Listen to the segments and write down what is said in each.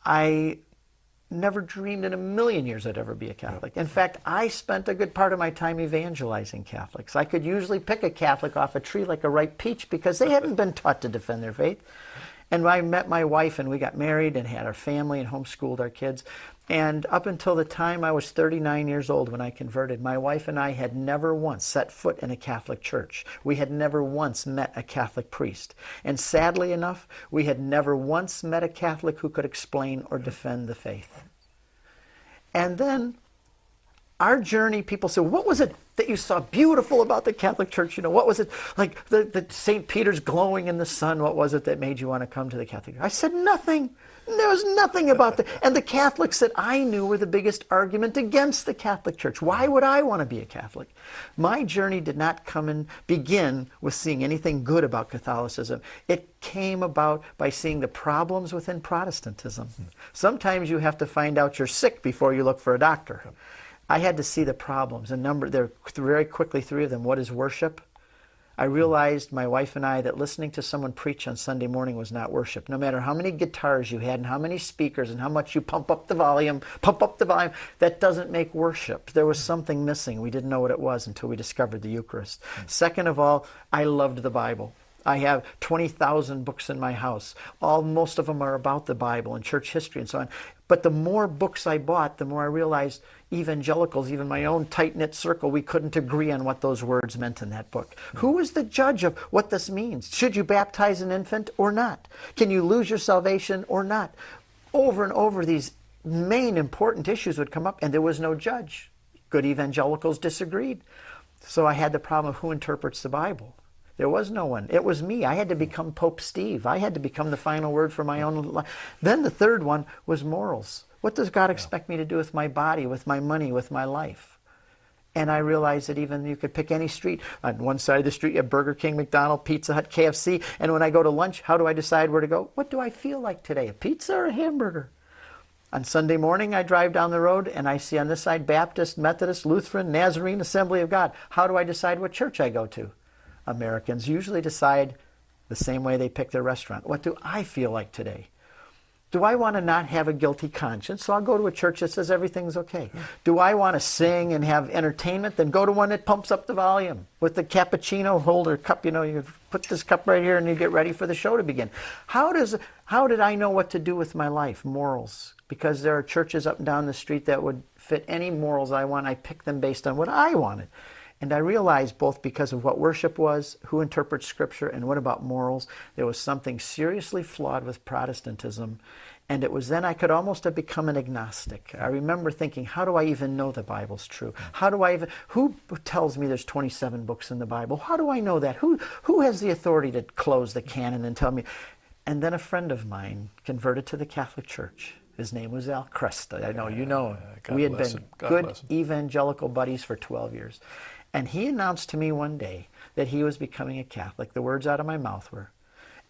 I never dreamed in a million years I'd ever be a Catholic. In fact, I spent a good part of my time evangelizing Catholics. I could usually pick a Catholic off a tree like a ripe peach because they hadn't been taught to defend their faith. And I met my wife and we got married and had our family and homeschooled our kids. And up until the time I was 39 years old when I converted, my wife and I had never once set foot in a Catholic church. We had never once met a Catholic priest. And sadly enough, we had never once met a Catholic who could explain or defend the faith. And then our journey, people say, what was it that you saw beautiful about the Catholic Church? You know, what was it like the St. Peter's glowing in the sun? What was it that made you want to come to the Catholic Church? I said, nothing. There was nothing about that. And the Catholics that I knew were the biggest argument against the Catholic Church. Why would I want to be a Catholic? My journey did not come and begin with seeing anything good about Catholicism. It came about by seeing the problems within Protestantism. Sometimes you have to find out you're sick before you look for a doctor. I had to see the problems. There are very quickly three of them. What is worship? I realized, my wife and I, that listening to someone preach on Sunday morning was not worship. No matter how many guitars you had and how many speakers and how much you pump up the volume, that doesn't make worship. There was something missing. We didn't know what it was until we discovered the Eucharist. Second of all, I loved the Bible. I have 20,000 books in my house. Most of them are about the Bible and church history and so on. But the more books I bought, the more I realized evangelicals, even my own tight-knit circle, we couldn't agree on what those words meant in that book. Who is the judge of what this means? Should you baptize an infant or not? Can you lose your salvation or not? Over and over, these main important issues would come up, and there was no judge. Good evangelicals disagreed. So I had the problem of who interprets the Bible. There was no one. It was me. I had to become Pope Steve. I had to become the final word for my own life. Then the third one was morals. What does God expect me to do with my body, with my money, with my life? And I realized that even you could pick any street. On one side of the street, you have Burger King, McDonald's, Pizza Hut, KFC. And when I go to lunch, how do I decide where to go? What do I feel like today, a pizza or a hamburger? On Sunday morning, I drive down the road and I see on this side Baptist, Methodist, Lutheran, Nazarene, Assembly of God. How do I decide what church I go to? Americans usually decide the same way they pick their restaurant. What do I feel like today? Do I want to not have a guilty conscience? So I'll go to a church that says everything's okay. Do I want to sing and have entertainment? Then go to one that pumps up the volume with the cappuccino holder cup. You know, you put this cup right here and you get ready for the show to begin. How did I know what to do with my life? Morals. Because there are churches up and down the street that would fit any morals I want. I pick them based on what I wanted. And I realized, both because of what worship was, who interprets Scripture, and what about morals, there was something seriously flawed with Protestantism. And it was then I could almost have become an agnostic. I remember thinking, how do I even know the Bible's true? Who tells me there's 27 books in the Bible? How do I know that? Who has the authority to close the canon and tell me? And then a friend of mine converted to the Catholic Church. His name was Al Cresta. I know you know him. We had been good evangelical buddies for 12 years. And he announced to me one day that he was becoming a Catholic. The words out of my mouth were,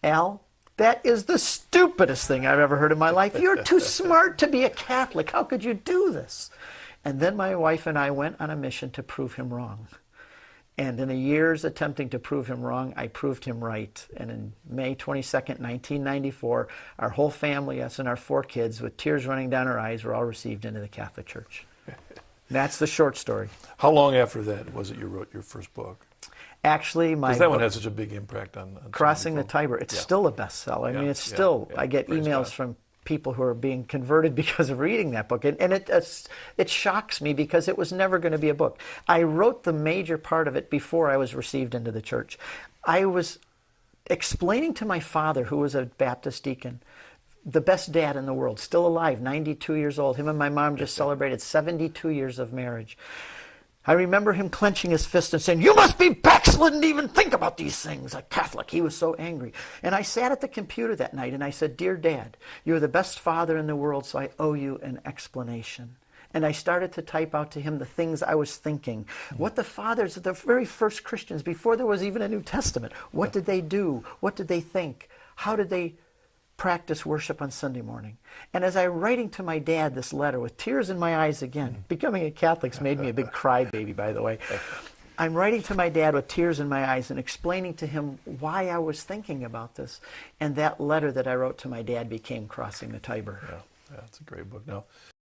Al, that is the stupidest thing I've ever heard in my life. You're too smart to be a Catholic. How could you do this? And then my wife and I went on a mission to prove him wrong. And in a year's attempting to prove him wrong, I proved him right. And in May 22nd, 1994, our whole family, us and our 4 kids, with tears running down our eyes, were all received into the Catholic Church. That's the short story. How long after that was it you wrote your first book? Actually, because that one had such a big impact on Crossing the Tiber. It's still a bestseller. I mean, it's still, I get emails from people who are being converted because of reading that book. And it shocks me because it was never going to be a book. I wrote the major part of it before I was received into the church. I was explaining to my father, who was a Baptist deacon, the best dad in the world, still alive, 92 years old. Him and my mom just celebrated 72 years of marriage. I remember him clenching his fist and saying, you must be backslidden to even think about these things, a Catholic. He was so angry. And I sat at the computer that night and I said, dear Dad, you're the best father in the world, so I owe you an explanation. And I started to type out to him the things I was thinking. What the fathers, the very first Christians, before there was even a New Testament, what did they do? What did they think? How did they practice worship on Sunday morning? And as I'm writing to my dad this letter with tears in my eyes again, becoming a Catholic's made me a big crybaby, by the way. I'm writing to my dad with tears in my eyes and explaining to him why I was thinking about this. And that letter that I wrote to my dad became Crossing the Tiber. Yeah, it's a great book. Now,